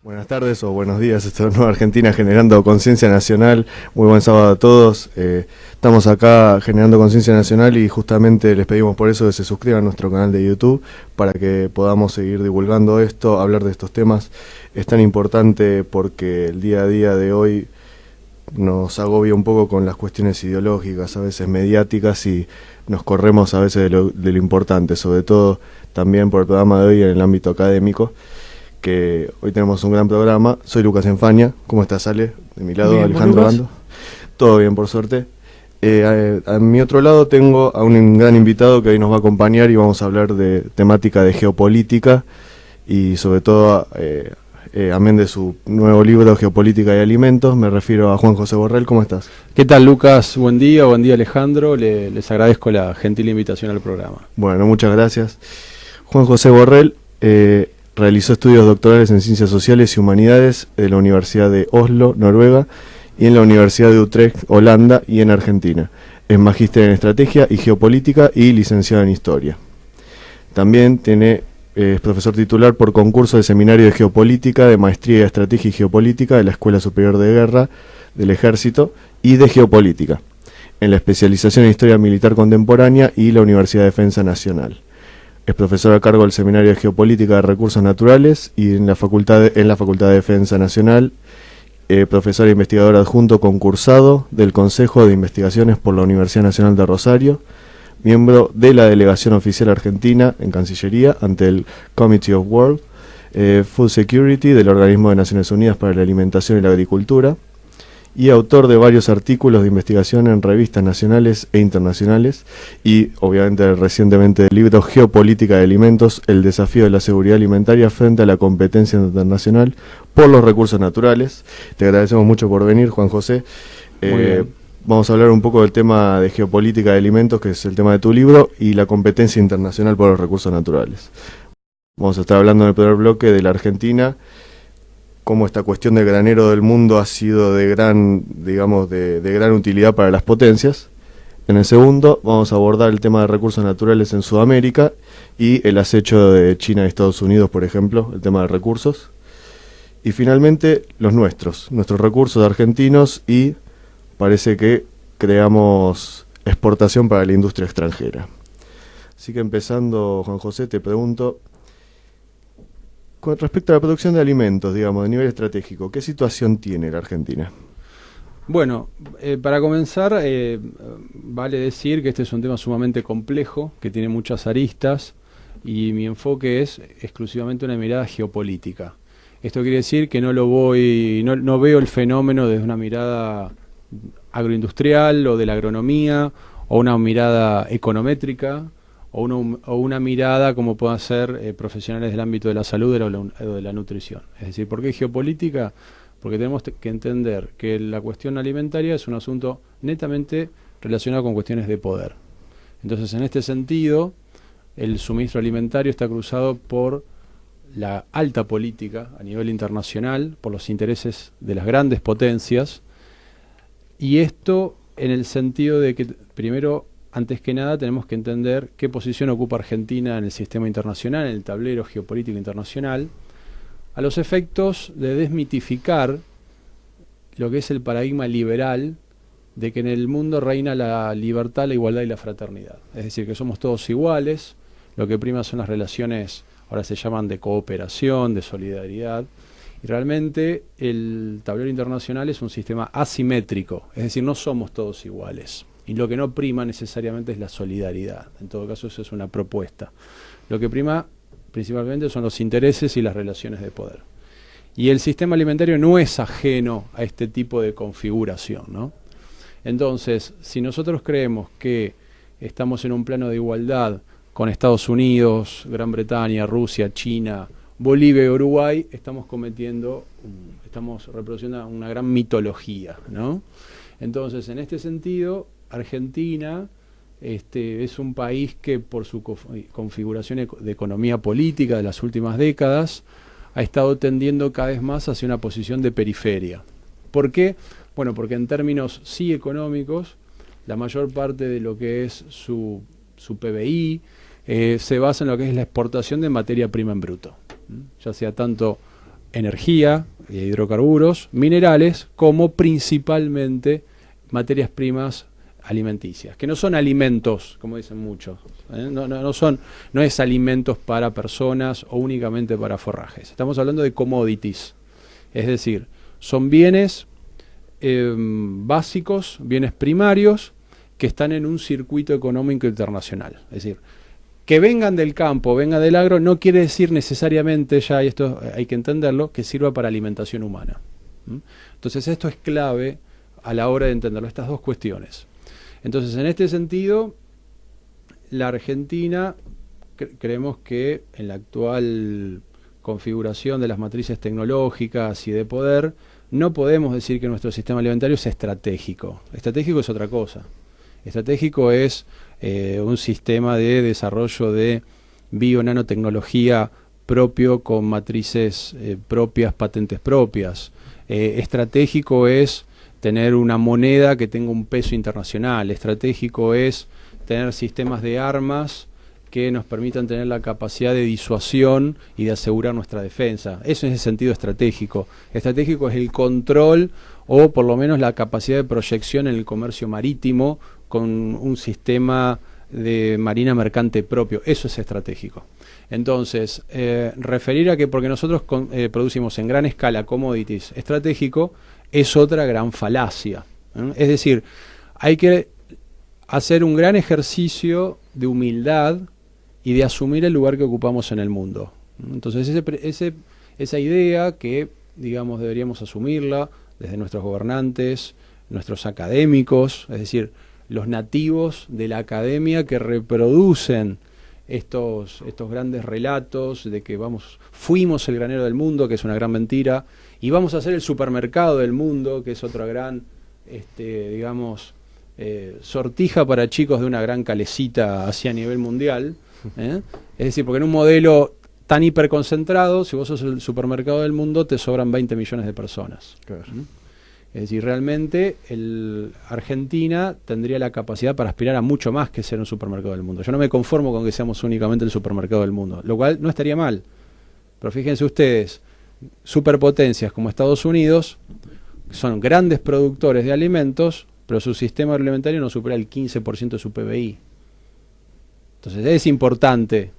Buenas tardes o buenos días, esto es Nueva Argentina generando conciencia nacional. Muy buen sábado a todos. Estamos acá generando conciencia nacional y justamente les pedimos por eso que se suscriban a nuestro canal de YouTube para que podamos seguir divulgando esto, hablar de estos temas. Es tan importante porque el día a día de hoy nos agobia un poco con las cuestiones ideológicas, a veces mediáticas, y nos corremos a veces de lo importante, sobre todo también por el programa de hoy en el ámbito académico, que hoy tenemos un gran programa. Soy Lucas Enfaña. ¿Cómo estás, Ale? De mi lado, Bien, Alejandro Lucas. Bando. Todo bien, por suerte. A mi otro lado tengo a un gran invitado que hoy nos va a acompañar y vamos a hablar de temática de geopolítica y sobre todo, amén de su nuevo libro, Geopolítica y Alimentos. Me refiero a Juan José Borrell. ¿Cómo estás? ¿Qué tal, Lucas? Buen día Alejandro. Les agradezco la gentil invitación al programa. Bueno, muchas gracias. Juan José Borrell realizó estudios doctorales en Ciencias Sociales y Humanidades de la Universidad de Oslo, Noruega, y en la Universidad de Utrecht, Holanda, y en Argentina. Es magíster en Estrategia y Geopolítica y licenciado en Historia. También es profesor titular por concurso de Seminario de Geopolítica, de Maestría de Estrategia y Geopolítica de la Escuela Superior de Guerra del Ejército y de Geopolítica, en la especialización en Historia Militar Contemporánea y la Universidad de Defensa Nacional. Es profesor a cargo del Seminario de Geopolítica de Recursos Naturales y en la Facultad de Defensa Nacional, profesor e investigador adjunto concursado del Consejo de Investigaciones por la Universidad Nacional de Rosario, miembro de la Delegación Oficial Argentina en Cancillería ante el Committee of World Food Security del Organismo de Naciones Unidas para la Alimentación y la Agricultura, y autor de varios artículos de investigación en revistas nacionales e internacionales, y obviamente recientemente del libro Geopolítica de Alimentos, el desafío de la seguridad alimentaria frente a la competencia internacional por los recursos naturales. Te agradecemos mucho por venir, Juan José. Muy bien. Vamos a hablar un poco del tema de geopolítica de alimentos, que es el tema de tu libro, y la competencia internacional por los recursos naturales. Vamos a estar hablando en el primer bloque de la Argentina, cómo esta cuestión del granero del mundo ha sido de gran, digamos, de gran utilidad para las potencias. En el segundo vamos a abordar el tema de recursos naturales en Sudamérica y el acecho de China y Estados Unidos, por ejemplo, el tema de recursos. Y finalmente los nuestros recursos argentinos, y parece que creamos exportación para la industria extranjera. Así que empezando, Juan José, te pregunto, con respecto a la producción de alimentos, digamos, de nivel estratégico, ¿qué situación tiene la Argentina? Bueno, para comenzar, vale decir que este es un tema sumamente complejo, que tiene muchas aristas, y mi enfoque es exclusivamente una mirada geopolítica. Esto quiere decir que no veo el fenómeno desde una mirada agroindustrial o de la agronomía, o una mirada econométrica, o una mirada como puedan ser profesionales del ámbito de la salud o de la nutrición. Es decir, ¿por qué geopolítica? Porque tenemos que entender que la cuestión alimentaria es un asunto netamente relacionado con cuestiones de poder. Entonces, en este sentido, el suministro alimentario está cruzado por la alta política a nivel internacional, por los intereses de las grandes potencias, y esto en el sentido de que, primero, antes que nada, tenemos que entender qué posición ocupa Argentina en el sistema internacional, en el tablero geopolítico internacional, a los efectos de desmitificar lo que es el paradigma liberal de que en el mundo reina la libertad, la igualdad y la fraternidad. Es decir, que somos todos iguales, lo que prima son las relaciones, ahora se llaman de cooperación, de solidaridad, y realmente el tablero internacional es un sistema asimétrico, es decir, no somos todos iguales. Y lo que no prima necesariamente es la solidaridad. En todo caso, eso es una propuesta. Lo que prima principalmente son los intereses y las relaciones de poder. Y el sistema alimentario no es ajeno a este tipo de configuración, ¿no? Entonces, si nosotros creemos que estamos en un plano de igualdad con Estados Unidos, Gran Bretaña, Rusia, China, Bolivia y Uruguay, estamos reproduciendo una gran mitología, ¿no? Entonces, en este sentido, Argentina es un país que por su configuración de economía política de las últimas décadas ha estado tendiendo cada vez más hacia una posición de periferia. ¿Por qué? Bueno, porque en términos sí económicos, la mayor parte de lo que es su PBI se basa en lo que es la exportación de materia prima en bruto, ya sea tanto energía, hidrocarburos, minerales, como principalmente materias primas alimenticias, que no son alimentos, como dicen muchos, no es alimentos para personas o únicamente para forrajes. Estamos hablando de commodities, es decir, son bienes básicos, bienes primarios, que están en un circuito económico internacional. Es decir, que vengan del campo, vengan del agro, no quiere decir necesariamente, ya y esto hay que entenderlo, que sirva para alimentación humana. Entonces esto es clave a la hora de entenderlo, estas dos cuestiones. Entonces, en este sentido, la Argentina, creemos que en la actual configuración de las matrices tecnológicas y de poder, no podemos decir que nuestro sistema alimentario es estratégico. Estratégico es otra cosa. Estratégico es un sistema de desarrollo de bio-nanotecnología propio con matrices propias, patentes propias. Estratégico es tener una moneda que tenga un peso internacional. Estratégico es tener sistemas de armas que nos permitan tener la capacidad de disuasión y de asegurar nuestra defensa. Eso es el sentido estratégico. Estratégico es el control o por lo menos la capacidad de proyección en el comercio marítimo con un sistema de marina mercante propio. Eso es estratégico. Entonces, referir a que porque nosotros producimos en gran escala commodities estratégico es otra gran falacia. Es decir, hay que hacer un gran ejercicio de humildad y de asumir el lugar que ocupamos en el mundo. Entonces, esa idea que, digamos, deberíamos asumirla desde nuestros gobernantes, nuestros académicos, es decir, los nativos de la academia que reproducen estos grandes relatos de que fuimos el granero del mundo, que es una gran mentira, y vamos a ser el supermercado del mundo, que es otra gran, sortija para chicos de una gran calecita hacia nivel mundial. Es decir, porque en un modelo tan hiperconcentrado, si vos sos el supermercado del mundo, te sobran 20 millones de personas. Claro. Es decir, realmente Argentina tendría la capacidad para aspirar a mucho más que ser un supermercado del mundo. Yo no me conformo con que seamos únicamente el supermercado del mundo, lo cual no estaría mal. Pero fíjense ustedes, superpotencias como Estados Unidos son grandes productores de alimentos, pero su sistema alimentario no supera el 15% de su PBI. Entonces es importante.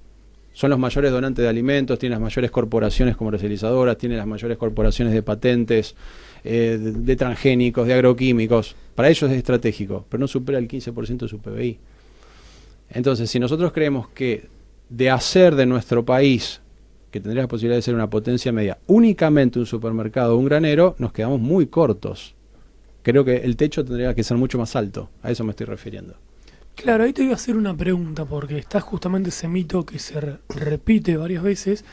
Son los mayores donantes de alimentos, tienen las mayores corporaciones comercializadoras, tienen las mayores corporaciones de patentes, de transgénicos, de agroquímicos. Para ellos es estratégico, pero no supera el 15% de su PBI. Entonces, si nosotros creemos que de hacer de nuestro país, que tendría la posibilidad de ser una potencia media, únicamente un supermercado o un granero, nos quedamos muy cortos. Creo que el techo tendría que ser mucho más alto. A eso me estoy refiriendo. Claro, ahí te voy a hacer una pregunta, porque está justamente ese mito que se repite varias veces,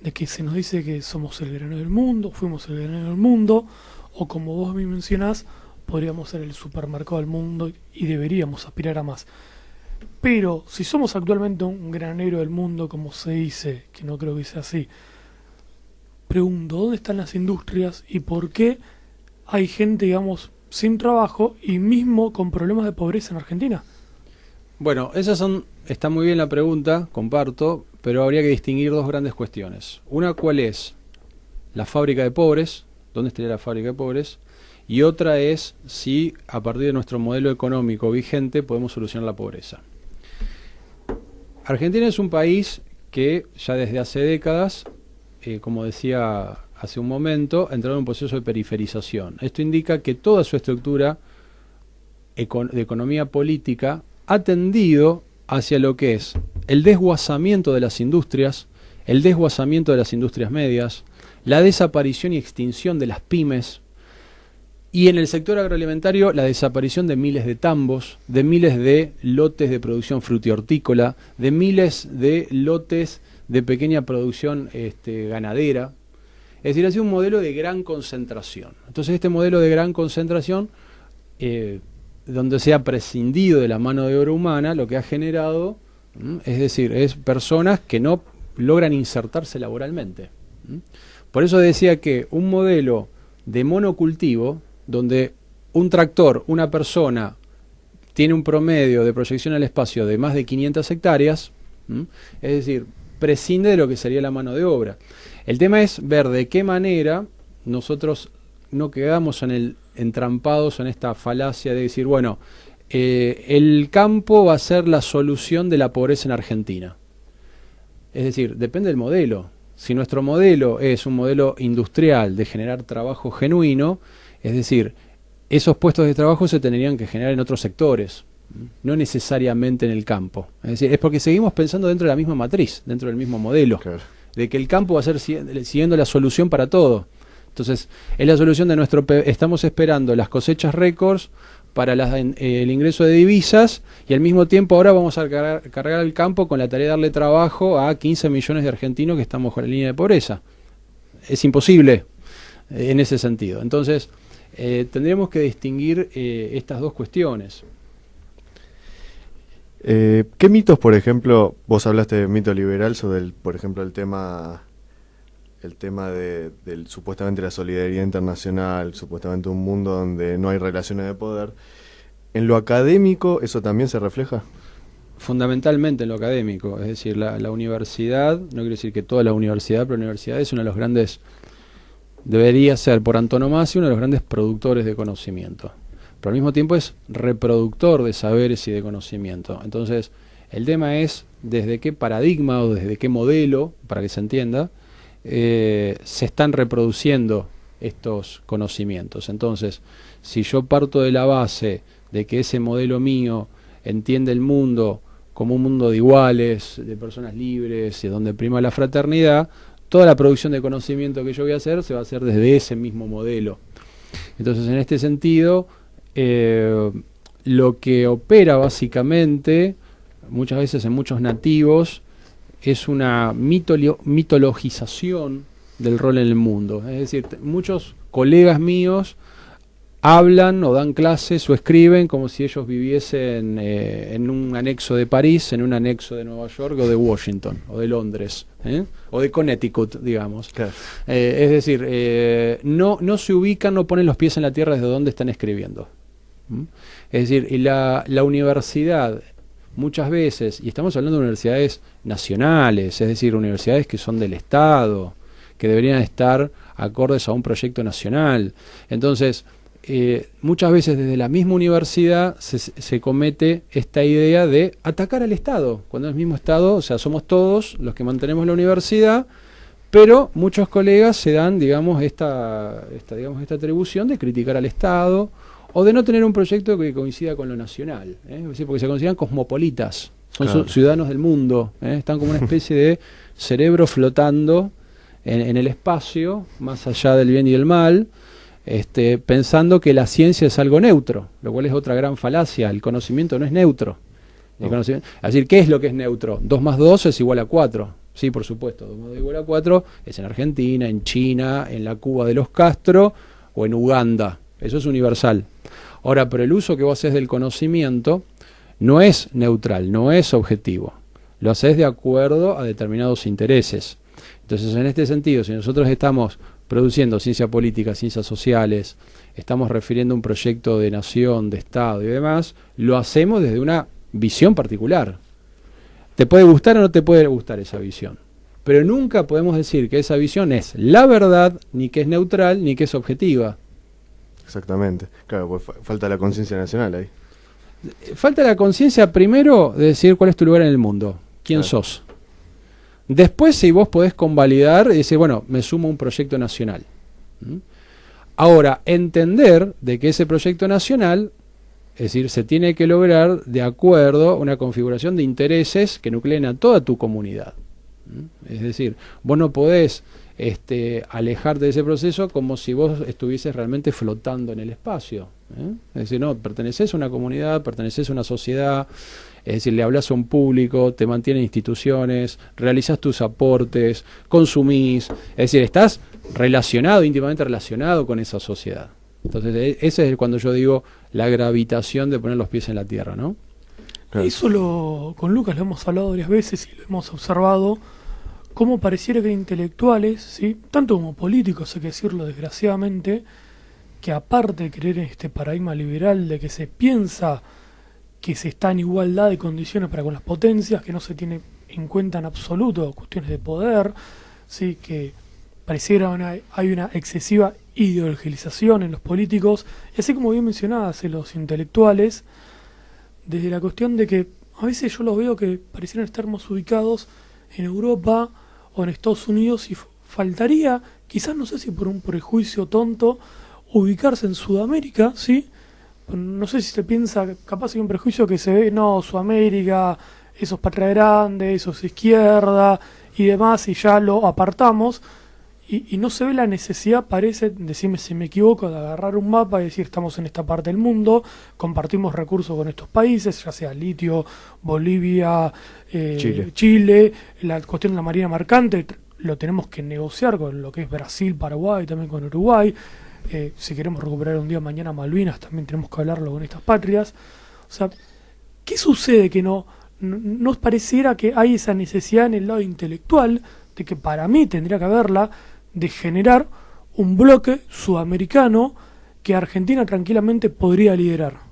de que se nos dice que somos el granero del mundo, fuimos el granero del mundo, o como vos me mencionás, podríamos ser el supermercado del mundo y deberíamos aspirar a más. Pero si somos actualmente un granero del mundo, como se dice, que no creo que sea así, pregunto, ¿dónde están las industrias y por qué hay gente, digamos, sin trabajo y mismo con problemas de pobreza en Argentina? Bueno, está muy bien la pregunta, comparto, pero habría que distinguir dos grandes cuestiones. Una, ¿cuál es la fábrica de pobres? ¿Dónde estaría la fábrica de pobres? Y otra es si a partir de nuestro modelo económico vigente podemos solucionar la pobreza. Argentina es un país que ya desde hace décadas, como decía hace un momento, ha entrado en un proceso de periferización. Esto indica que toda su estructura de economía política ha tendido hacia lo que es el desguazamiento de las industrias, el desguazamiento de las industrias medias, la desaparición y extinción de las pymes, y en el sector agroalimentario la desaparición de miles de tambos, de miles de lotes de producción frutihortícola, de miles de lotes de pequeña producción ganadera. Es decir, ha sido un modelo de gran concentración. Entonces este modelo de gran concentración, donde se ha prescindido de la mano de obra humana, lo que ha generado, es decir, es personas que no logran insertarse laboralmente. Por eso decía que un modelo de monocultivo, donde un tractor, una persona, tiene un promedio de proyección al espacio de más de 500 hectáreas, es decir, prescinde de lo que sería la mano de obra. El tema es ver de qué manera nosotros no quedamos entrampados en esta falacia de decir, bueno, el campo va a ser la solución de la pobreza en Argentina. Es decir, depende del modelo. Si nuestro modelo es un modelo industrial de generar trabajo genuino, es decir, esos puestos de trabajo se tendrían que generar en otros sectores, no necesariamente en el campo. Es decir, es porque seguimos pensando dentro de la misma matriz, dentro del mismo modelo, claro, de que el campo va a ser siguiendo la solución para todo. Entonces, es la solución de nuestro... Estamos esperando las cosechas récords para el ingreso de divisas y al mismo tiempo ahora vamos a cargar el campo con la tarea de darle trabajo a 15 millones de argentinos que están bajo la línea de pobreza. Es imposible en ese sentido. Entonces, tendríamos que distinguir estas dos cuestiones. ¿Qué mitos, por ejemplo, vos hablaste de mito liberal sobre, por ejemplo, el tema del supuestamente la solidaridad internacional, supuestamente un mundo donde no hay relaciones de poder? ¿En lo académico eso también se refleja? Fundamentalmente en lo académico, es decir, la universidad, no quiero decir que toda la universidad, pero la universidad es uno de los grandes, debería ser por antonomasia uno de los grandes productores de conocimiento, pero al mismo tiempo es reproductor de saberes y de conocimiento. Entonces, el tema es desde qué paradigma o desde qué modelo, para que se entienda, se están reproduciendo estos conocimientos. Entonces, si yo parto de la base de que ese modelo mío entiende el mundo como un mundo de iguales, de personas libres, y donde prima la fraternidad, toda la producción de conocimiento que yo voy a hacer se va a hacer desde ese mismo modelo. Entonces, en este sentido, lo que opera básicamente, muchas veces en muchos nativos, es una mitologización del rol en el mundo. Es decir, muchos colegas míos hablan o dan clases o escriben como si ellos viviesen en un anexo de París, en un anexo de Nueva York o de Washington o de Londres, o de Connecticut, digamos. Claro. Es decir, no se ubican, no ponen los pies en la tierra desde donde están escribiendo. Es decir, y la universidad muchas veces, y estamos hablando de universidades nacionales, es decir, universidades que son del Estado, que deberían estar acordes a un proyecto nacional. Entonces, muchas veces desde la misma universidad se comete esta idea de atacar al Estado, cuando el mismo Estado, o sea, somos todos los que mantenemos la universidad, pero muchos colegas se dan, digamos, esta atribución de criticar al Estado, o de no tener un proyecto que coincida con lo nacional, porque se consideran cosmopolitas, son claro, ciudadanos del mundo, están como una especie de cerebro flotando en el espacio, más allá del bien y del mal, pensando que la ciencia es algo neutro, lo cual es otra gran falacia. El conocimiento no es neutro. Es decir, ¿qué es lo que es neutro? 2 más 2 es igual a 4. Sí, por supuesto, 2 más 2 igual a 4 es en Argentina, en China, en la Cuba de los Castro o en Uganda. Eso es universal. Ahora, pero el uso que vos haces del conocimiento no es neutral, no es objetivo. Lo haces de acuerdo a determinados intereses. Entonces, en este sentido, si nosotros estamos produciendo ciencia política, ciencias sociales, estamos refiriendo un proyecto de nación, de Estado y demás, lo hacemos desde una visión particular. Te puede gustar o no te puede gustar esa visión, pero nunca podemos decir que esa visión es la verdad, ni que es neutral, ni que es objetiva. Exactamente, claro, pues falta la conciencia nacional ahí. Falta la conciencia primero de decir cuál es tu lugar en el mundo, quién claro, sos. Después, si vos podés convalidar y decir, bueno, me sumo a un proyecto nacional. Ahora, entender de que ese proyecto nacional, es decir, se tiene que lograr de acuerdo a una configuración de intereses que nucleen a toda tu comunidad. Es decir, vos no podés alejarte de ese proceso como si vos estuvieses realmente flotando en el espacio. Es decir, no, perteneces a una comunidad, perteneces a una sociedad, es decir, le hablas a un público, te mantienen instituciones, realizás tus aportes, consumís, es decir, estás relacionado, íntimamente relacionado con esa sociedad. Entonces, ese es cuando yo digo la gravitación de poner los pies en la tierra, ¿no? Claro. Eso con Lucas lo hemos hablado varias veces y lo hemos observado, cómo pareciera que hay intelectuales, ¿sí?, tanto como políticos, hay que decirlo desgraciadamente, que aparte de creer en este paradigma liberal de que se piensa que se está en igualdad de condiciones para con las potencias, que no se tiene en cuenta en absoluto cuestiones de poder, ¿sí? Que pareciera hay una excesiva ideologización en los políticos, y así como bien mencionabas en los intelectuales, desde la cuestión de que a veces yo los veo que parecieran estar más ubicados en Europa o en Estados Unidos, y faltaría, quizás no sé si por un prejuicio tonto, ubicarse en Sudamérica, ¿sí? No sé si se piensa, capaz hay un prejuicio que se ve, no, Sudamérica, eso es patria grande, eso es izquierda y demás, y ya lo apartamos, y no se ve la necesidad, parece, decime si me equivoco, de agarrar un mapa y decir estamos en esta parte del mundo, compartimos recursos con estos países, ya sea litio, Bolivia, Chile, la cuestión de la marina mercante, lo tenemos que negociar con lo que es Brasil, Paraguay, también con Uruguay. Si queremos recuperar un día mañana Malvinas, también tenemos que hablarlo con estas patrias. O sea, ¿qué sucede? Que no pareciera que hay esa necesidad en el lado intelectual, de que para mí tendría que haberla, de generar un bloque sudamericano que Argentina tranquilamente podría liderar.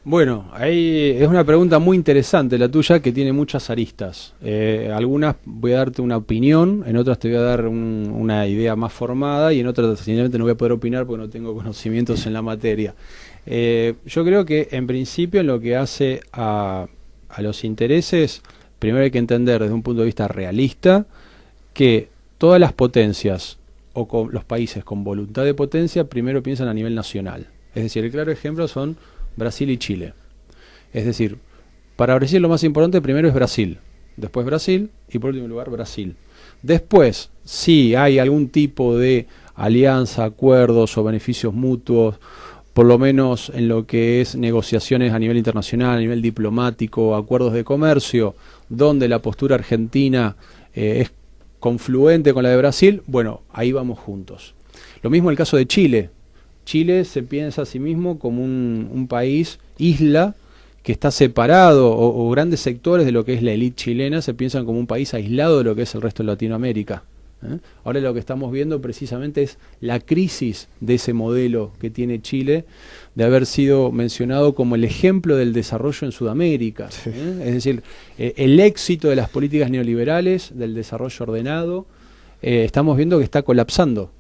Bueno, ahí es una pregunta muy interesante la tuya, que tiene muchas aristas. Algunas voy a darte una opinión, en otras te voy a dar una idea más formada, y en otras sencillamente no voy a poder opinar porque no tengo conocimientos en la materia. Yo creo que en principio, en lo que hace a los intereses, primero hay que entender desde un punto de vista realista que todas las potencias o los países con voluntad de potencia primero piensan a nivel nacional. Es decir, el claro ejemplo son Brasil y Chile. Es decir, para Brasil lo más importante primero es Brasil, después Brasil y por último lugar Brasil. Después, si hay algún tipo de alianza, acuerdos o beneficios mutuos, por lo menos en lo que es negociaciones a nivel internacional, a nivel diplomático, acuerdos de comercio, donde la postura argentina es confluente con la de Brasil, bueno, ahí vamos juntos. Lo mismo el caso de Chile. Chile se piensa a sí mismo como un país, isla, que está separado, o grandes sectores de lo que es la élite chilena se piensan como un país aislado de lo que es el resto de Latinoamérica. Ahora lo que estamos viendo precisamente es la crisis de ese modelo que tiene Chile, de haber sido mencionado como el ejemplo del desarrollo en Sudamérica. Sí. Es decir, el éxito de las políticas neoliberales, del desarrollo ordenado, estamos viendo que está colapsando.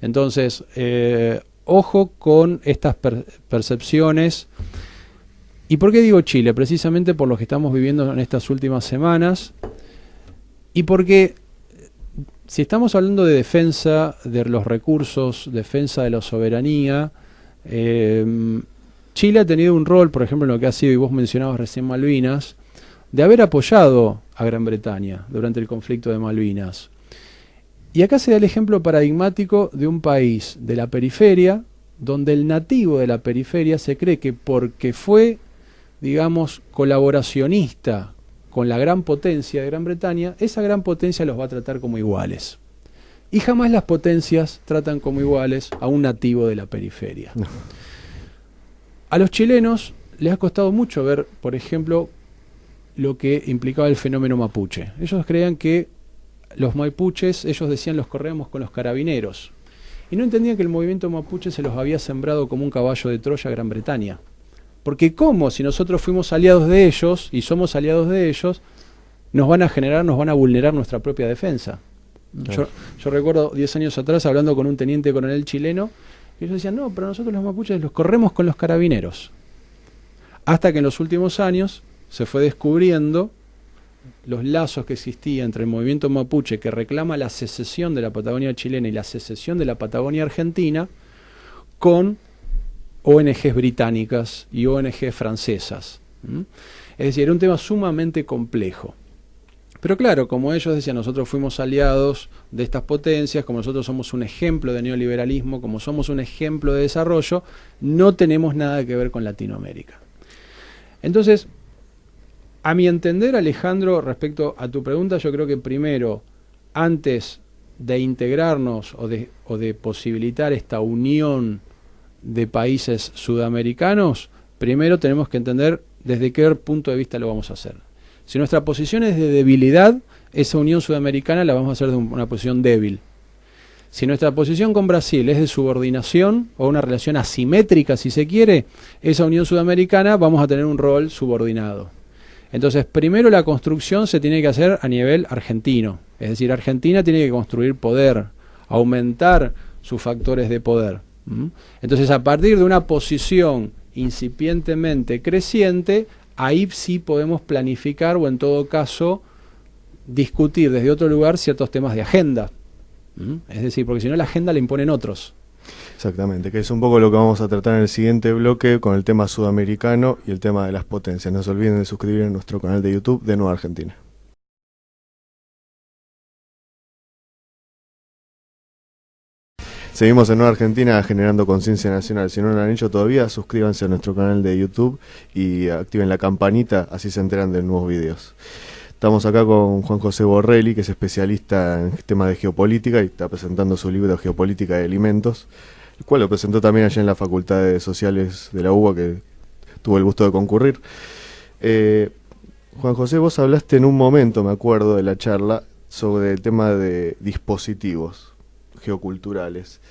Entonces, ojo con estas percepciones. ¿Y por qué digo Chile? Precisamente por lo que estamos viviendo en estas últimas semanas, y porque si estamos hablando de defensa de los recursos, defensa de la soberanía, Chile ha tenido un rol, por ejemplo, en lo que ha sido, y vos mencionabas recién Malvinas, de haber apoyado a Gran Bretaña durante el conflicto de Malvinas. Y acá se da el ejemplo paradigmático de un país de la periferia, donde el nativo de la periferia se cree que porque fue, digamos, colaboracionista con la gran potencia de Gran Bretaña, esa gran potencia los va a tratar como iguales. Y jamás las potencias tratan como iguales a un nativo de la periferia. No. A los chilenos les ha costado mucho ver, por ejemplo, lo que implicaba el fenómeno mapuche. Ellos creían que los mapuches, ellos decían, los corríamos con los carabineros. Y no entendían que el movimiento mapuche se los había sembrado como un caballo de Troya a Gran Bretaña. Porque ¿cómo? Si nosotros fuimos aliados de ellos y somos aliados de ellos, nos van a vulnerar nuestra propia defensa. Claro. Yo recuerdo 10 años atrás hablando con un teniente coronel chileno, y ellos decían, no, pero nosotros los mapuches los corremos con los carabineros. Hasta que en los últimos años se fue descubriendo los lazos que existían entre el movimiento mapuche, que reclama la secesión de la Patagonia chilena y la secesión de la Patagonia argentina, con ONGs británicas y ONGs francesas. Es decir, era un tema sumamente complejo. Pero claro, como ellos decían, nosotros fuimos aliados de estas potencias, como nosotros somos un ejemplo de neoliberalismo, como somos un ejemplo de desarrollo, no tenemos nada que ver con Latinoamérica. Entonces, a mi entender, Alejandro, respecto a tu pregunta, yo creo que primero, antes de integrarnos o de posibilitar esta unión de países sudamericanos, primero tenemos que entender desde qué punto de vista lo vamos a hacer. Si nuestra posición es de debilidad, esa unión sudamericana la vamos a hacer de una posición débil. Si nuestra posición con Brasil es de subordinación o una relación asimétrica, si se quiere, esa unión sudamericana vamos a tener un rol subordinado. Entonces, primero la construcción se tiene que hacer a nivel argentino. Es decir, Argentina tiene que construir poder, aumentar sus factores de poder. Entonces, a partir de una posición incipientemente creciente, ahí sí podemos planificar o en todo caso discutir desde otro lugar ciertos temas de agenda. Es decir, porque si no la agenda la imponen otros. Exactamente, que es un poco lo que vamos a tratar en el siguiente bloque con el tema sudamericano y el tema de las potencias. No se olviden de suscribir a nuestro canal de YouTube de Nueva Argentina. Seguimos en Nueva Argentina generando conciencia nacional. Si no lo han hecho todavía, suscríbanse a nuestro canal de YouTube y activen la campanita, así se enteran de nuevos videos. Estamos acá con Juan José Borrelli, que es especialista en temas de geopolítica y está presentando su libro Geopolítica de Alimentos, el cual lo presentó también allá en la Facultad de Sociales de la UBA, que tuvo el gusto de concurrir. Juan José, vos hablaste en un momento, me acuerdo, de la charla sobre el tema de dispositivos geoculturales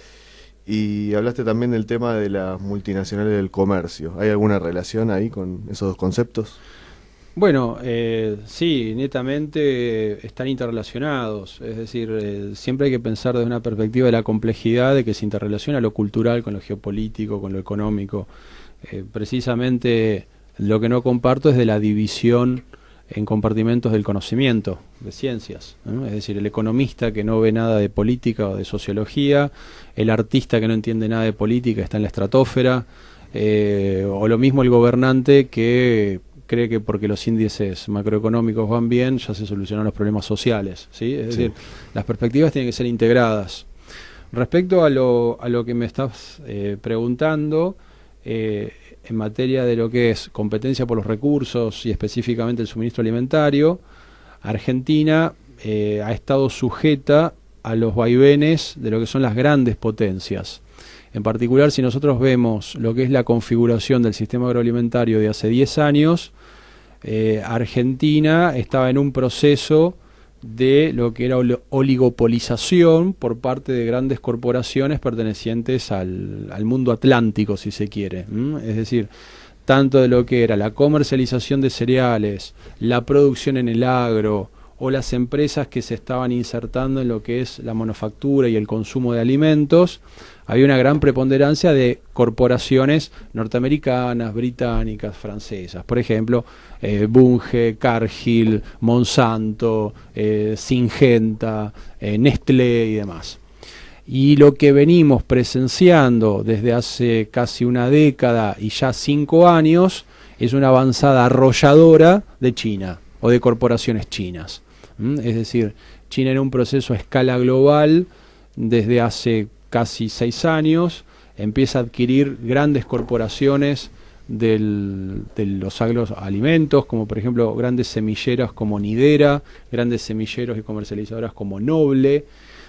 y hablaste también del tema de las multinacionales del comercio. ¿Hay alguna relación ahí con esos dos conceptos? Bueno, sí, netamente están interrelacionados, es decir, siempre hay que pensar desde una perspectiva de la complejidad de que se interrelaciona lo cultural con lo geopolítico, con lo económico. Precisamente lo que no comparto es de la división en compartimentos del conocimiento, de ciencias, ¿no? Es decir, el economista que no ve nada de política o de sociología, el artista que no entiende nada de política está en la estratosfera, o lo mismo el gobernante que cree que porque los índices macroeconómicos van bien ya se solucionan los problemas sociales, ¿sí? Es decir, las perspectivas tienen que ser integradas. Respecto a lo que me estás preguntando, en materia de lo que es competencia por los recursos y específicamente el suministro alimentario, Argentina ha estado sujeta a los vaivenes de lo que son las grandes potencias. En particular, si nosotros vemos lo que es la configuración del sistema agroalimentario de hace 10 años, Argentina estaba en un proceso de lo que era oligopolización por parte de grandes corporaciones pertenecientes al mundo atlántico, si se quiere. Es decir, tanto de lo que era la comercialización de cereales, la producción en el agro, o las empresas que se estaban insertando en lo que es la manufactura y el consumo de alimentos, había una gran preponderancia de corporaciones norteamericanas, británicas, francesas. Por ejemplo, Bunge, Cargill, Monsanto, Syngenta, Nestlé y demás. Y lo que venimos presenciando desde hace casi una década y ya 5 años es una avanzada arrolladora de China o de corporaciones chinas. Es decir, China en un proceso a escala global desde hace casi 6 años empieza a adquirir grandes corporaciones de los agroalimentos, como por ejemplo grandes semilleras como Nidera, grandes semilleros y comercializadoras como Noble,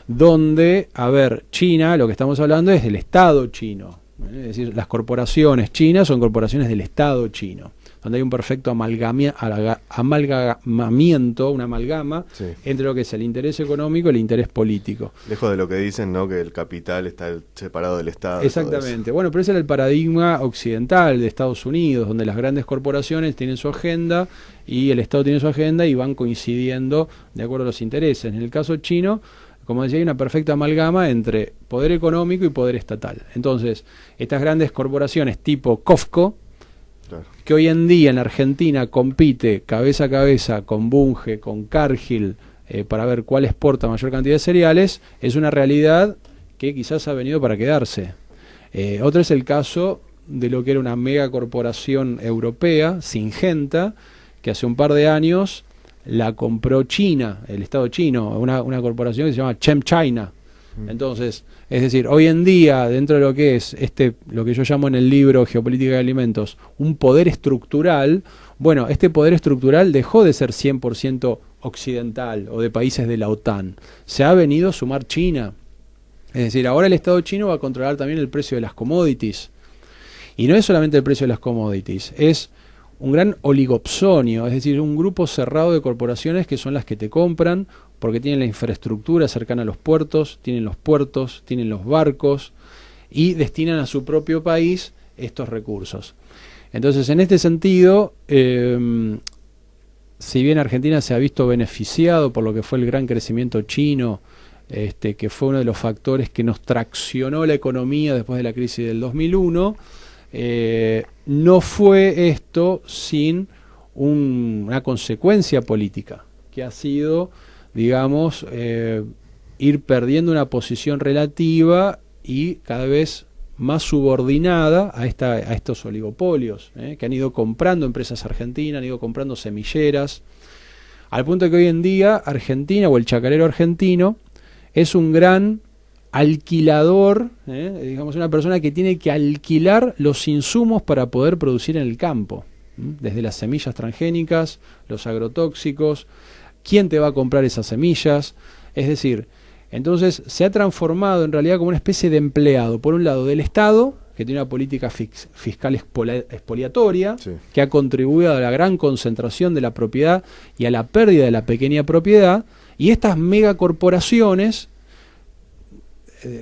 donde, a ver, China, lo que estamos hablando es del Estado chino. Es decir, las corporaciones chinas son corporaciones del Estado chino, donde hay un perfecto amalgamamiento, una amalgama, sí, entre lo que es el interés económico y el interés político. Lejos de lo que dicen, ¿no?, que el capital está separado del Estado. Exactamente. Bueno, pero ese era el paradigma occidental de Estados Unidos, donde las grandes corporaciones tienen su agenda y el Estado tiene su agenda y van coincidiendo de acuerdo a los intereses. En el caso chino, como decía, hay una perfecta amalgama entre poder económico y poder estatal. Entonces, estas grandes corporaciones tipo COFCO, claro, que hoy en día en Argentina compite cabeza a cabeza con Bunge, con Cargill, para ver cuál exporta mayor cantidad de cereales, es una realidad que quizás ha venido para quedarse. Otro es el caso de lo que era una megacorporación europea, Syngenta, que hace un par de años la compró China, el Estado chino, una corporación que se llama ChemChina. Entonces, es decir, hoy en día, dentro de lo que es lo que yo llamo en el libro Geopolítica de Alimentos, un poder estructural, bueno, este poder estructural dejó de ser 100% occidental o de países de la OTAN. Se ha venido a sumar China. Es decir, ahora el Estado chino va a controlar también el precio de las commodities. Y no es solamente el precio de las commodities, es un gran oligopsonio, es decir, un grupo cerrado de corporaciones que son las que te compran porque tienen la infraestructura cercana a los puertos, tienen los barcos y destinan a su propio país estos recursos. Entonces, en este sentido, si bien Argentina se ha visto beneficiado por lo que fue el gran crecimiento chino, que fue uno de los factores que nos traccionó la economía después de la crisis del 2001, no fue esto sin una consecuencia política, que ha sido, digamos, ir perdiendo una posición relativa y cada vez más subordinada a estos oligopolios, que han ido comprando empresas argentinas, han ido comprando semilleras, al punto de que hoy en día Argentina, o el chacarero argentino, es un gran alquilador, digamos, una persona que tiene que alquilar los insumos para poder producir en el campo, desde las semillas transgénicas, los agrotóxicos, quién te va a comprar esas semillas, es decir, entonces se ha transformado en realidad como una especie de empleado, por un lado del Estado, que tiene una política fiscal expoliatoria, sí, que ha contribuido a la gran concentración de la propiedad y a la pérdida de la pequeña propiedad, y estas megacorporaciones,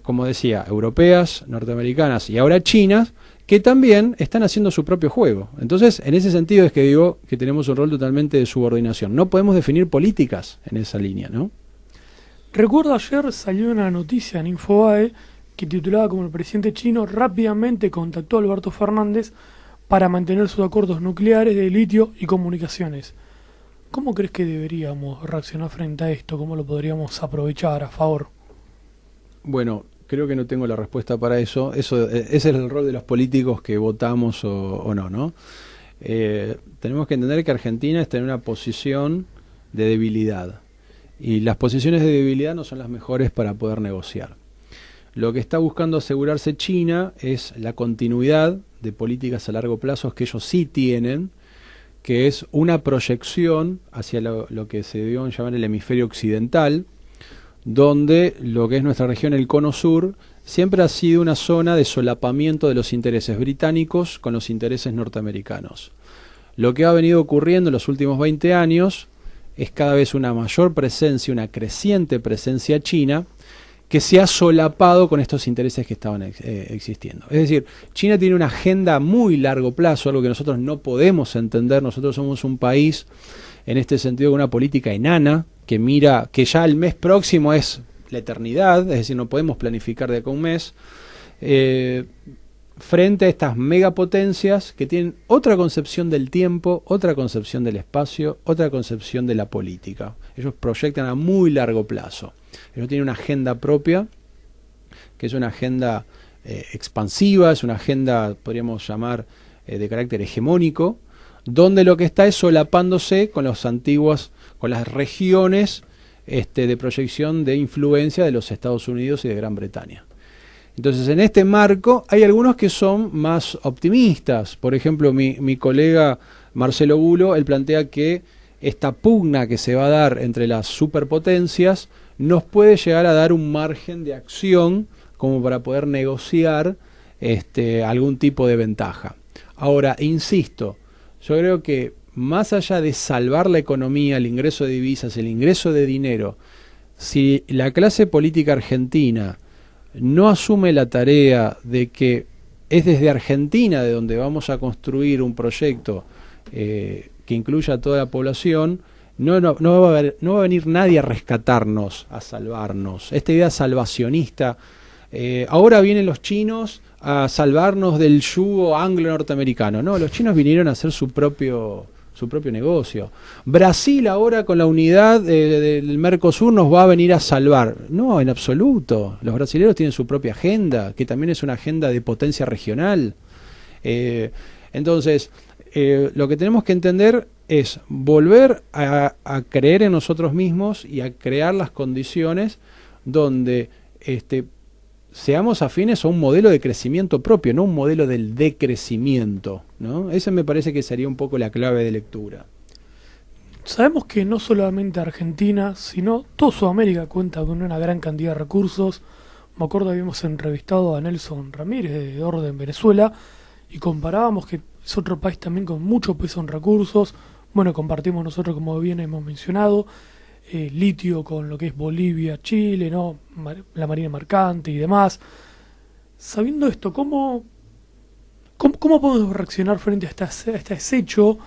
como decía, europeas, norteamericanas y ahora chinas, que también están haciendo su propio juego. Entonces, en ese sentido es que digo que tenemos un rol totalmente de subordinación. No podemos definir políticas en esa línea, ¿no? Recuerdo ayer salió una noticia en Infobae que titulaba como el presidente chino rápidamente contactó a Alberto Fernández para mantener sus acuerdos nucleares de litio y comunicaciones. ¿Cómo crees que deberíamos reaccionar frente a esto? ¿Cómo lo podríamos aprovechar a favor? Bueno, creo que no tengo la respuesta para eso. Ese es el rol de los políticos que votamos o no, ¿no? Tenemos que entender que Argentina está en una posición de debilidad. Y las posiciones de debilidad no son las mejores para poder negociar. Lo que está buscando asegurarse China es la continuidad de políticas a largo plazo que ellos sí tienen, que es una proyección hacia lo que se dio en llamar el hemisferio occidental, donde lo que es nuestra región, el Cono Sur, siempre ha sido una zona de solapamiento de los intereses británicos con los intereses norteamericanos. Lo que ha venido ocurriendo en los últimos 20 años es cada vez una mayor presencia, una creciente presencia china, que se ha solapado con estos intereses que estaban existiendo. Es decir, China tiene una agenda a muy largo plazo, algo que nosotros no podemos entender. Nosotros somos un país, en este sentido, con una política enana, que mira que ya el mes próximo es la eternidad, es decir, no podemos planificar de acá a un mes, frente a estas megapotencias que tienen otra concepción del tiempo, otra concepción del espacio, otra concepción de la política. Ellos proyectan a muy largo plazo. Ellos tienen una agenda propia, que es una agenda expansiva, es una agenda, podríamos llamar, de carácter hegemónico, donde lo que está es solapándose con las antiguas, con las regiones de proyección de influencia de los Estados Unidos y de Gran Bretaña. Entonces, en este marco hay algunos que son más optimistas. Por ejemplo, mi colega Marcelo Bulo, él plantea que esta pugna que se va a dar entre las superpotencias nos puede llegar a dar un margen de acción como para poder negociar algún tipo de ventaja. Ahora, insisto, yo creo que más allá de salvar la economía, el ingreso de divisas, el ingreso de dinero, si la clase política argentina no asume la tarea de que es desde Argentina de donde vamos a construir un proyecto que incluya a toda la población, no va a venir nadie a rescatarnos, a salvarnos. Esta idea salvacionista, ahora vienen los chinos a salvarnos del yugo anglo-norteamericano. No, los chinos vinieron a hacer su propio negocio. Brasil ahora con la unidad del Mercosur nos va a venir a salvar. No, en absoluto. Los brasileños tienen su propia agenda, que también es una agenda de potencia regional. Entonces, lo que tenemos que entender es volver a creer en nosotros mismos y a crear las condiciones donde seamos afines a un modelo de crecimiento propio, no un modelo del decrecimiento, ¿no? Esa me parece que sería un poco la clave de lectura. Sabemos que no solamente Argentina, sino toda Sudamérica cuenta con una gran cantidad de recursos. Me acuerdo que habíamos entrevistado a Nelson Ramírez de Orden Venezuela y comparábamos que es otro país también con mucho peso en recursos. Bueno, compartimos nosotros, como bien hemos mencionado, litio con lo que es Bolivia, Chile, ¿no? La marina mercante y demás. Sabiendo esto, ¿cómo podemos reaccionar frente a este hecho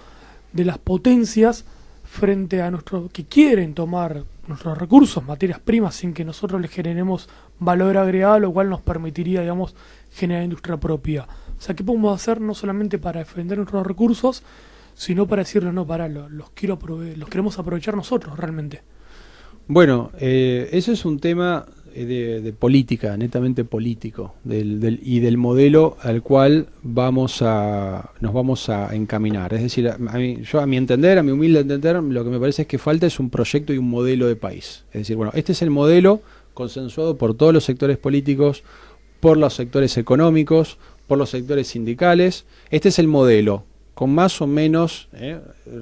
de las potencias frente a nuestros que quieren tomar nuestros recursos, materias primas, sin que nosotros les generemos valor agregado, lo cual nos permitiría, digamos, generar industria propia. O sea, ¿qué podemos hacer no solamente para defender nuestros recursos, sino para decirle, no, los queremos aprovechar nosotros realmente? Bueno, ese es un tema de política, netamente político, y del modelo al cual nos vamos a encaminar. Es decir, a mi entender, a mi humilde entender, lo que me parece es que falta es un proyecto y un modelo de país. Es decir, bueno, este es el modelo consensuado por todos los sectores políticos, por los sectores económicos, por los sectores sindicales. Este es el modelo, con más o menos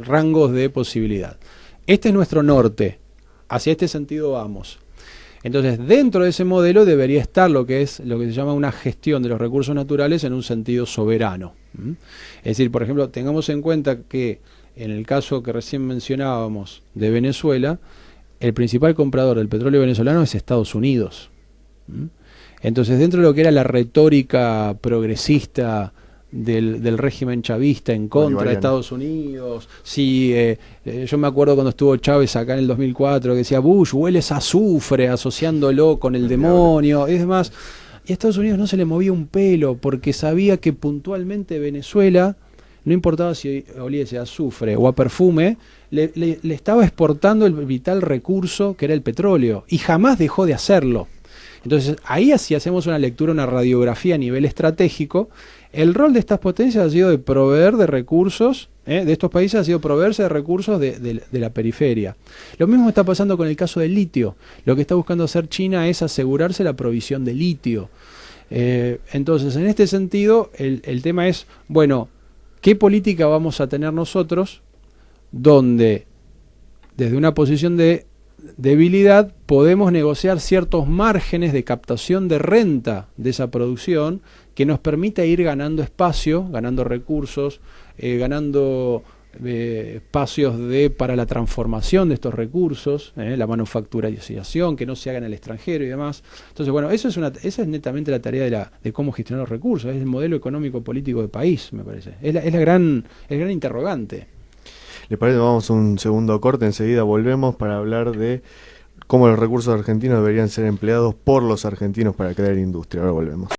rangos de posibilidad. Este es nuestro norte, hacia este sentido vamos. Entonces, dentro de ese modelo debería estar lo que se llama una gestión de los recursos naturales en un sentido soberano. Es decir, por ejemplo, tengamos en cuenta que en el caso que recién mencionábamos de Venezuela, el principal comprador del petróleo venezolano es Estados Unidos. Entonces, dentro de lo que era la retórica progresista del régimen chavista en contra de Estados Unidos. Sí, yo me acuerdo cuando estuvo Chávez acá en el 2004 que decía Bush, hueles a azufre, asociándolo con el demonio y demás. Y a Estados Unidos no se le movía un pelo porque sabía que puntualmente Venezuela, no importaba si oliese a azufre o a perfume, le estaba exportando el vital recurso que era el petróleo y jamás dejó de hacerlo. Entonces, ahí si hacemos una lectura, una radiografía a nivel estratégico, el rol de estas potencias ha sido de proveer de recursos, de estos países ha sido proveerse de recursos de la periferia. Lo mismo está pasando con el caso del litio. Lo que está buscando hacer China es asegurarse la provisión de litio. Entonces, en este sentido, el tema es, bueno, ¿qué política vamos a tener nosotros donde desde una posición de debilidad podemos negociar ciertos márgenes de captación de renta de esa producción que nos permita ir ganando espacio, ganando recursos, ganando espacios para la transformación de estos recursos, la manufacturización, que no se haga en el extranjero y demás? Entonces, bueno, esa es netamente la tarea de cómo gestionar los recursos, es el modelo económico-político de país, me parece. Es el gran interrogante. ¿Le parece? Vamos a un segundo corte, enseguida volvemos para hablar de cómo los recursos argentinos deberían ser empleados por los argentinos para crear industria. Ahora volvemos.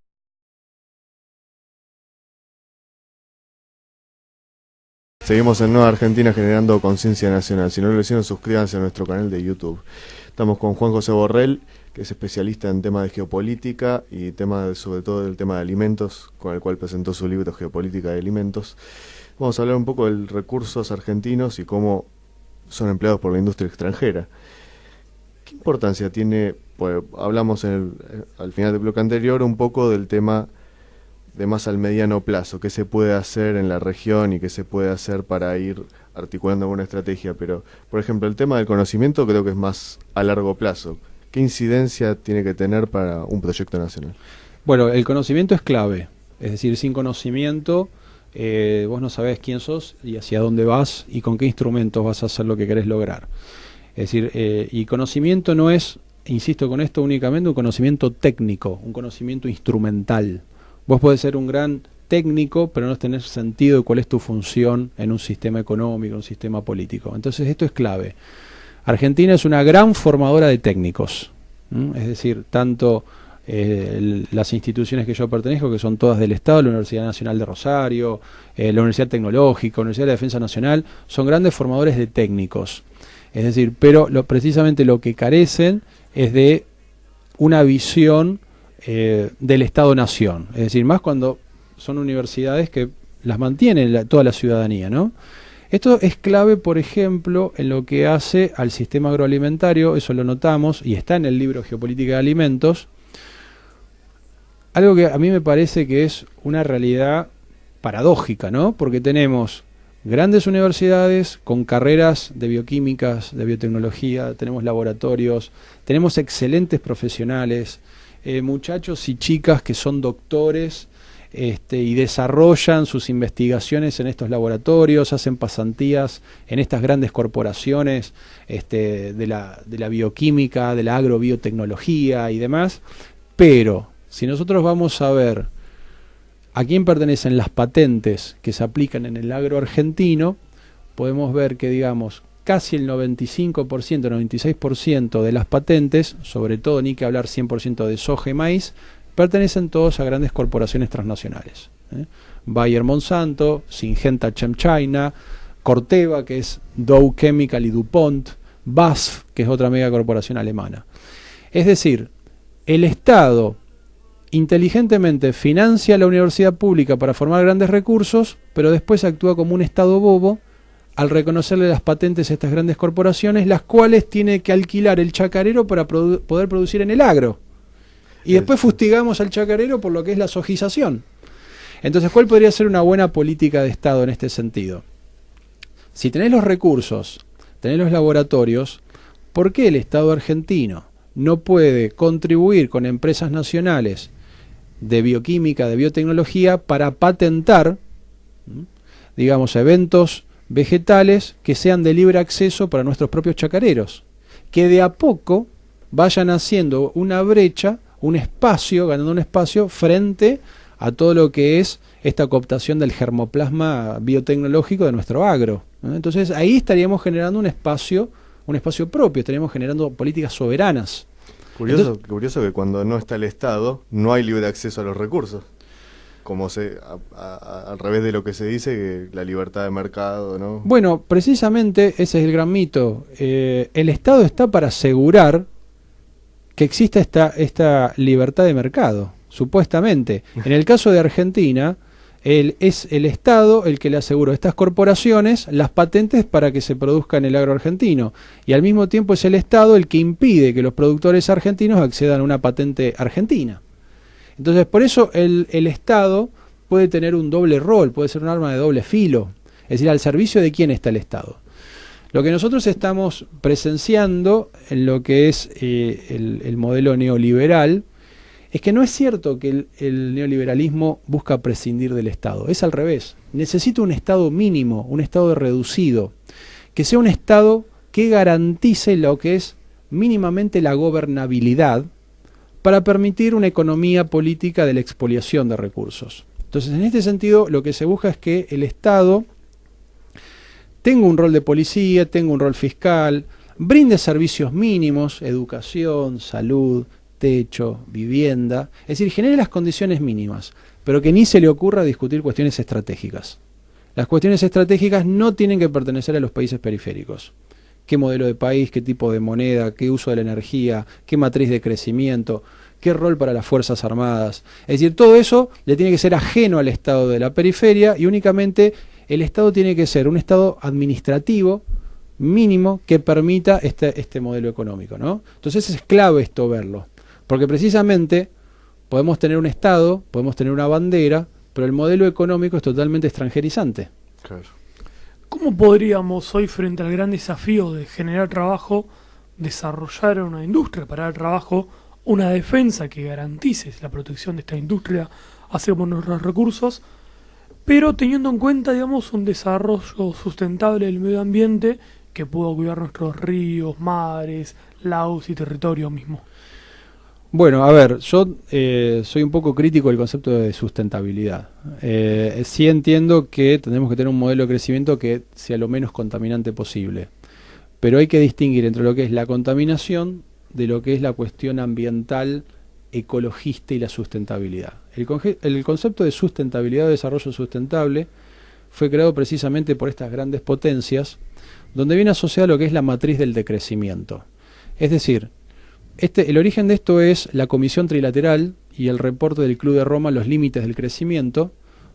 Seguimos en Nueva Argentina generando conciencia nacional. Si no lo hicieron, suscríbanse a nuestro canal de YouTube. Estamos con Juan José Borrell, que es especialista en temas de geopolítica y sobre todo del tema de alimentos, con el cual presentó su libro Geopolítica de Alimentos. Vamos a hablar un poco de recursos argentinos y cómo son empleados por la industria extranjera. ¿Qué importancia tiene? Pues hablamos al final del bloque anterior un poco del tema de más al mediano plazo, qué se puede hacer en la región y qué se puede hacer para ir articulando alguna estrategia, pero por ejemplo el tema del conocimiento creo que es más a largo plazo. ¿Qué incidencia tiene que tener para un proyecto nacional? Bueno, el conocimiento es clave, es decir, sin conocimiento vos no sabés quién sos y hacia dónde vas y con qué instrumentos vas a hacer lo que querés lograr. Es decir, y conocimiento no es, insisto con esto, únicamente un conocimiento técnico, un conocimiento instrumental. Vos podés ser un gran técnico, pero no tener sentido de cuál es tu función en un sistema económico, un sistema político. Entonces esto es clave. Argentina es una gran formadora de técnicos, es decir, tanto las instituciones que yo pertenezco, que son todas del Estado, la Universidad Nacional de Rosario, la Universidad Tecnológica, la Universidad de la Defensa Nacional, son grandes formadores de técnicos. Es decir, pero precisamente lo que carecen es de una visión del Estado-Nación. Es decir, más cuando son universidades que las mantiene toda la ciudadanía, ¿no? Esto es clave, por ejemplo, en lo que hace al sistema agroalimentario, eso lo notamos, y está en el libro Geopolítica de Alimentos, algo que a mí me parece que es una realidad paradójica, ¿no? Porque tenemos grandes universidades con carreras de bioquímicas, de biotecnología, tenemos laboratorios, tenemos excelentes profesionales, muchachos y chicas que son doctores y desarrollan sus investigaciones en estos laboratorios, hacen pasantías en estas grandes corporaciones de la bioquímica, de la agrobiotecnología y demás, pero si nosotros vamos a ver a quién pertenecen las patentes que se aplican en el agro argentino, podemos ver que, digamos, casi el 95%, 96% de las patentes, sobre todo ni que hablar 100% de soja y maíz, pertenecen todos a grandes corporaciones transnacionales. Bayer Monsanto, Syngenta ChemChina, Corteva, que es Dow Chemical y DuPont, BASF, que es otra megacorporación alemana. Es decir, el Estado inteligentemente financia la universidad pública para formar grandes recursos, pero después actúa como un Estado bobo al reconocerle las patentes a estas grandes corporaciones, las cuales tiene que alquilar el chacarero para poder producir en el agro. Y después fustigamos al chacarero por lo que es la sojización. Entonces, ¿cuál podría ser una buena política de Estado en este sentido? Si tenés los recursos, tenés los laboratorios, ¿por qué el Estado argentino no puede contribuir con empresas nacionales de bioquímica, de biotecnología, para patentar, digamos, eventos vegetales que sean de libre acceso para nuestros propios chacareros? Que de a poco vayan haciendo una brecha, un espacio, ganando un espacio frente a todo lo que es esta cooptación del germoplasma biotecnológico de nuestro agro, ¿no? Entonces ahí estaríamos generando un espacio propio, estaríamos generando políticas soberanas. Curioso que cuando no está el Estado no hay libre acceso a los recursos, como al revés de lo que se dice, que la libertad de mercado, ¿no? Bueno, precisamente ese es el gran mito. El Estado está para asegurar que exista esta libertad de mercado, supuestamente. En el caso de Argentina, es el Estado el que le asegura a estas corporaciones las patentes para que se produzca en el agro argentino. Y al mismo tiempo es el Estado el que impide que los productores argentinos accedan a una patente argentina. Entonces, por eso el Estado puede tener un doble rol, puede ser un arma de doble filo. Es decir, ¿al servicio de quién está el Estado? Lo que nosotros estamos presenciando en lo que es el modelo neoliberal es que no es cierto que el neoliberalismo busca prescindir del Estado. Es al revés. Necesita un Estado mínimo, un Estado reducido, que sea un Estado que garantice lo que es mínimamente la gobernabilidad para permitir una economía política de la expoliación de recursos. Entonces, en este sentido, lo que se busca es que el Estado tenga un rol de policía, tenga un rol fiscal, brinde servicios mínimos, educación, salud, techo, vivienda, es decir, genere las condiciones mínimas, pero que ni se le ocurra discutir cuestiones estratégicas. Las cuestiones estratégicas no tienen que pertenecer a los países periféricos. ¿Qué modelo de país, qué tipo de moneda, qué uso de la energía, qué matriz de crecimiento, qué rol para las Fuerzas Armadas? Es decir, todo eso le tiene que ser ajeno al Estado de la periferia y únicamente el Estado tiene que ser un Estado administrativo mínimo que permita este modelo económico, ¿no? Entonces es clave esto verlo. Porque precisamente podemos tener un Estado, podemos tener una bandera, pero el modelo económico es totalmente extranjerizante. Claro. ¿Cómo podríamos hoy, frente al gran desafío de generar trabajo, desarrollar una industria para dar trabajo, una defensa que garantice la protección de esta industria, así como nuestros recursos, pero teniendo en cuenta, digamos, un desarrollo sustentable del medio ambiente que pueda cuidar nuestros ríos, mares, lagos y territorio mismo? Bueno, a ver, yo soy un poco crítico del concepto de sustentabilidad. Sí entiendo que tenemos que tener un modelo de crecimiento que sea lo menos contaminante posible, pero hay que distinguir entre lo que es la contaminación de lo que es la cuestión ambiental, ecologista y la sustentabilidad. El concepto de sustentabilidad o desarrollo sustentable fue creado precisamente por estas grandes potencias, donde viene asociado lo que es la matriz del decrecimiento. Es decir, el origen de esto es la Comisión Trilateral y el reporte del Club de Roma, Los Límites del Crecimiento,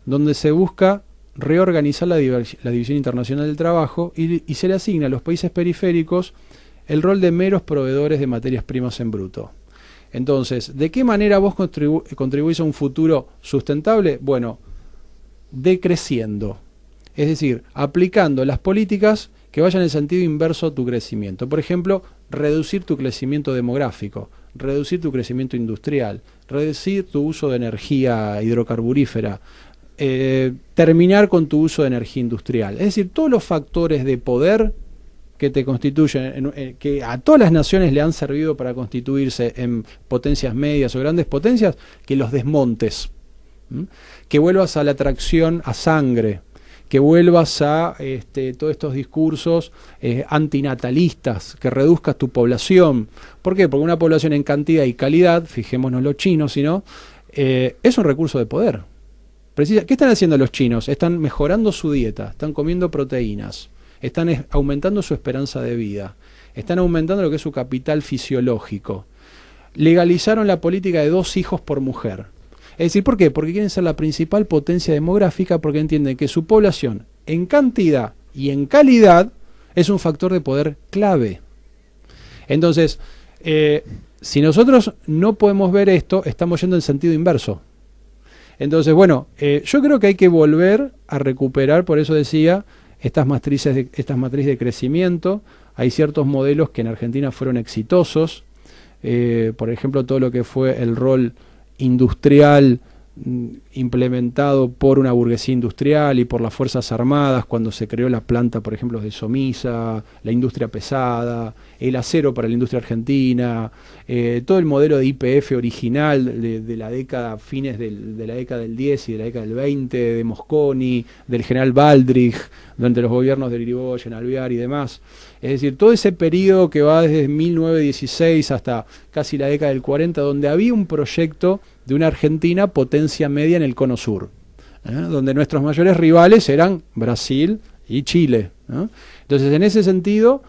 donde se busca reorganizar la División Internacional del Trabajo y se le asigna a los países periféricos el rol de meros proveedores de materias primas en bruto. Entonces, ¿de qué manera vos contribuís a un futuro sustentable? Bueno, decreciendo, es decir, aplicando las políticas que vayan en el sentido inverso a tu crecimiento. Por ejemplo, reducir tu crecimiento demográfico, reducir tu crecimiento industrial, reducir tu uso de energía hidrocarburífera, terminar con tu uso de energía industrial. Es decir, todos los factores de poder que te constituyen, que a todas las naciones le han servido para constituirse en potencias medias o grandes potencias, que los desmontes, que vuelvas a la atracción a sangre, que vuelvas a todos estos discursos antinatalistas, que reduzcas tu población. ¿Por qué? Porque una población en cantidad y calidad, fijémonos los chinos, sino, es un recurso de poder. ¿Qué están haciendo los chinos? Están mejorando su dieta, están comiendo proteínas, están aumentando su esperanza de vida, están aumentando lo que es su capital fisiológico. Legalizaron la política de 2 hijos por mujer. Es decir, ¿por qué? Porque quieren ser la principal potencia demográfica, porque entienden que su población en cantidad y en calidad es un factor de poder clave. Entonces, si nosotros no podemos ver esto, estamos yendo en sentido inverso. Entonces, bueno, yo creo que hay que volver a recuperar, por eso decía, estas matrices de crecimiento. Hay ciertos modelos que en Argentina fueron exitosos, por ejemplo, todo lo que fue el rol industrial implementado por una burguesía industrial y por las Fuerzas Armadas cuando se creó la planta, por ejemplo, de Somisa, la industria pesada, el acero para la industria argentina, todo el modelo de YPF original de la década, fines de la década del 10 y de la década del 20, de Mosconi, del general Baldrich, durante los gobiernos de Irigoyen, Alvear y demás. Es decir, todo ese periodo que va desde 1916 hasta casi la década del 40, donde había un proyecto de una Argentina potencia media en el cono sur, donde nuestros mayores rivales eran Brasil y Chile, ¿no? Entonces, en ese sentido,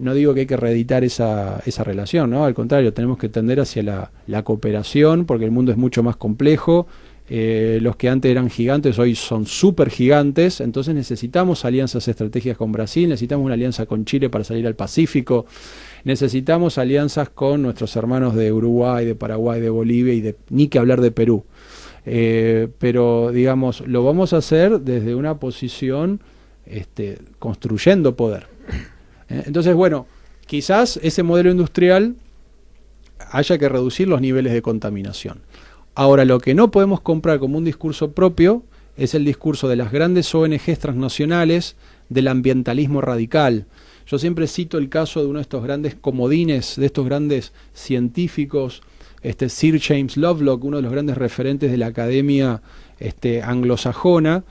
no digo que hay que reeditar esa relación, ¿no? Al contrario, tenemos que tender hacia la cooperación, porque el mundo es mucho más complejo. Los que antes eran gigantes hoy son súper gigantes, entonces necesitamos alianzas estratégicas con Brasil, necesitamos una alianza con Chile para salir al Pacífico, necesitamos alianzas con nuestros hermanos de Uruguay, de Paraguay, de Bolivia y ni que hablar de Perú. Pero, digamos, lo vamos a hacer desde una posición construyendo poder. Entonces, bueno, quizás ese modelo industrial haya que reducir los niveles de contaminación. Ahora, lo que no podemos comprar como un discurso propio es el discurso de las grandes ONGs transnacionales del ambientalismo radical. Yo siempre cito el caso de uno de estos grandes comodines, de estos grandes científicos, Sir James Lovelock, uno de los grandes referentes de la academia anglosajona,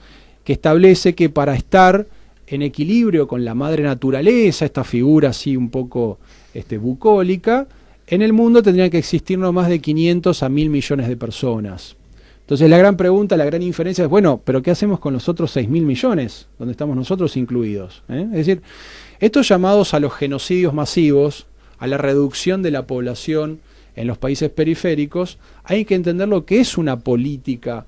que establece que para estar en equilibrio con la madre naturaleza, esta figura así un poco bucólica, en el mundo tendrían que existir no más de 500 a 1000 millones de personas. Entonces la gran pregunta, la gran inferencia es, bueno, ¿pero qué hacemos con los otros 6.000 millones, donde estamos nosotros incluidos? Es decir, estos llamados a los genocidios masivos, a la reducción de la población en los países periféricos, hay que entender lo que es una política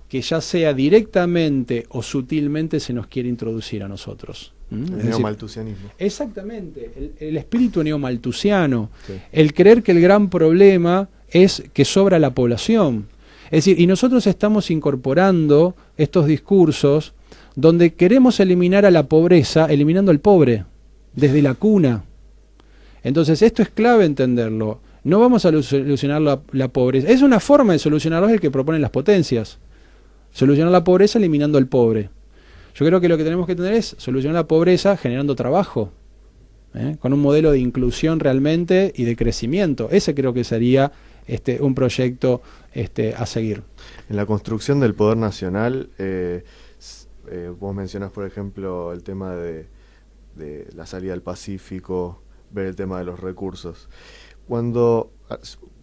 que ya sea directamente o sutilmente se nos quiere introducir a nosotros. El neomalthusianismo. Exactamente, el espíritu neomalthusiano, sí. El creer que el gran problema es que sobra la población. Es decir, y nosotros estamos incorporando estos discursos donde queremos eliminar a la pobreza, eliminando al pobre, desde la cuna. Entonces, esto es clave entenderlo. No vamos a solucionar la pobreza. Es una forma de solucionarlo, es el que proponen las potencias. Solucionar la pobreza eliminando al pobre. Yo creo que lo que tenemos que tener es solucionar la pobreza generando trabajo, con un modelo de inclusión realmente y de crecimiento. Ese creo que sería un proyecto a seguir. En la construcción del poder nacional, vos mencionás, por ejemplo, el tema de la salida al Pacífico, ver el tema de los recursos. Cuando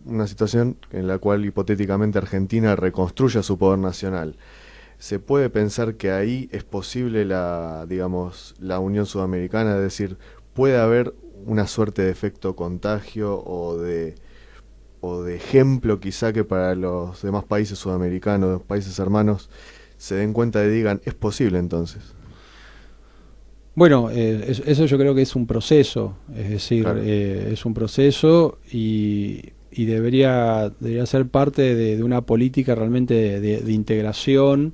una situación en la cual hipotéticamente Argentina reconstruya su poder nacional, ¿se puede pensar que ahí es posible la Unión Sudamericana? Es decir, ¿puede haber una suerte de efecto contagio o de ejemplo quizá que para los demás países sudamericanos, países hermanos, se den cuenta y digan, es posible entonces? Bueno, eso yo creo que es un proceso, es decir, claro. Es un proceso y debería ser parte de una política realmente de integración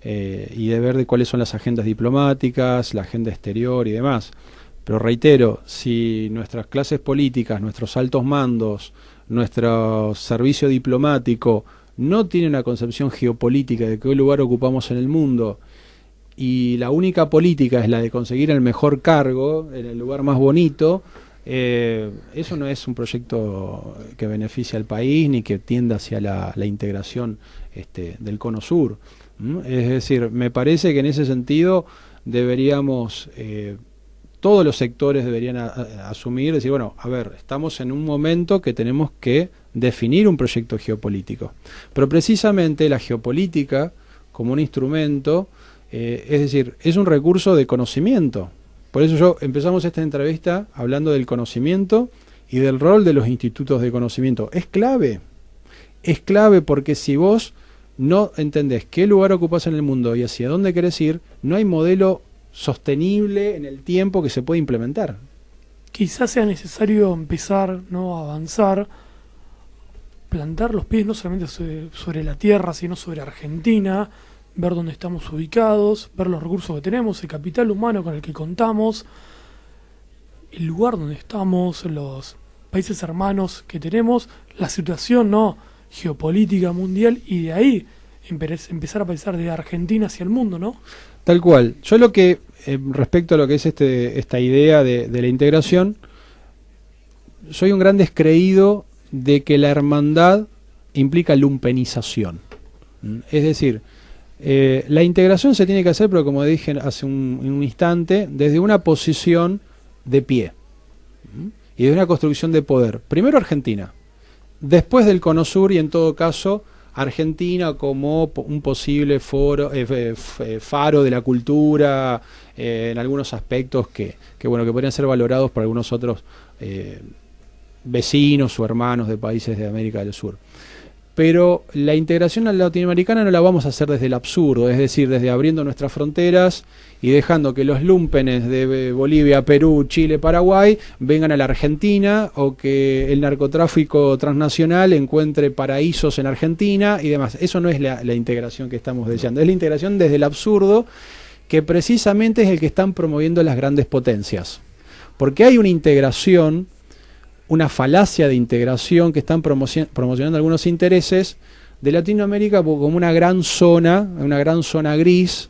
y de ver de cuáles son las agendas diplomáticas, la agenda exterior y demás. Pero reitero, si nuestras clases políticas, nuestros altos mandos, nuestro servicio diplomático no tienen una concepción geopolítica de qué lugar ocupamos en el mundo y la única política es la de conseguir el mejor cargo en el lugar más bonito, Eso no es un proyecto que beneficie al país ni que tienda hacia la integración del Cono Sur. Es decir, me parece que en ese sentido deberíamos, todos los sectores deberían asumir, decir, bueno, a ver, estamos en un momento que tenemos que definir un proyecto geopolítico. Pero precisamente la geopolítica, como un instrumento, es decir, es un recurso de conocimiento. Por eso empezamos esta entrevista hablando del conocimiento y del rol de los institutos de conocimiento. Es clave porque si vos no entendés qué lugar ocupás en el mundo y hacia dónde querés ir, no hay modelo sostenible en el tiempo que se puede implementar. Quizás sea necesario empezar, ¿no?, a avanzar, plantar los pies no solamente sobre la tierra, sino sobre Argentina, ver dónde estamos ubicados, ver los recursos que tenemos, el capital humano con el que contamos, el lugar donde estamos, los países hermanos que tenemos, la situación, ¿no?, geopolítica mundial, y de ahí empezar a pensar de Argentina hacia el mundo, ¿no? Tal cual. Yo lo que, respecto a lo que es esta idea de la integración, soy un gran descreído de que la hermandad implica lumpenización. Es decir, la integración se tiene que hacer, pero como dije hace un instante, desde una posición de pie y de una construcción de poder. Primero Argentina, después del Cono Sur y en todo caso Argentina como un posible faro de la cultura, en algunos aspectos que podrían ser valorados por algunos otros vecinos o hermanos de países de América del Sur. Pero la integración latinoamericana no la vamos a hacer desde el absurdo, es decir, desde abriendo nuestras fronteras y dejando que los lúmpenes de Bolivia, Perú, Chile, Paraguay vengan a la Argentina, o que el narcotráfico transnacional encuentre paraísos en Argentina y demás. Eso no es la integración que estamos deseando, es la integración desde el absurdo, que precisamente es el que están promoviendo las grandes potencias. Porque hay una integración, una falacia de integración que están promocionando algunos intereses de Latinoamérica como una gran zona gris,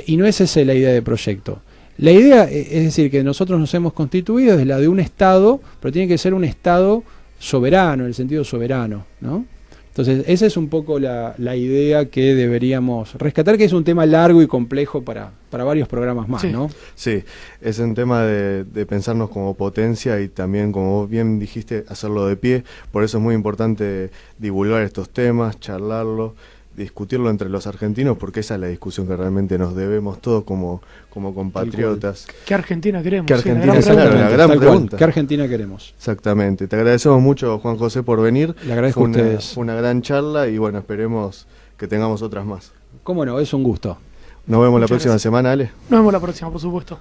y no es esa la idea del proyecto. La idea es decir que nosotros nos hemos constituido es la de un Estado, pero tiene que ser un Estado soberano, en el sentido soberano, ¿no? Entonces esa es un poco la idea que deberíamos rescatar, que es un tema largo y complejo para varios programas más, sí, ¿no? Sí, es un tema de pensarnos como potencia y también, como vos bien dijiste, hacerlo de pie. Por eso es muy importante divulgar estos temas, charlarlo, discutirlo entre los argentinos, porque esa es la discusión que realmente nos debemos todos como compatriotas. ¿Qué Argentina queremos? ¿Qué Argentina Sí, la gran pregunta? ¿Qué Argentina queremos? Exactamente. Te agradecemos mucho, Juan José, por venir. Le agradezco a ustedes. Fue una gran charla y bueno, esperemos que tengamos otras más. Cómo no, es un gusto. Nos vemos la Muchas próxima gracias. semana, Ale. Nos vemos la próxima, por supuesto.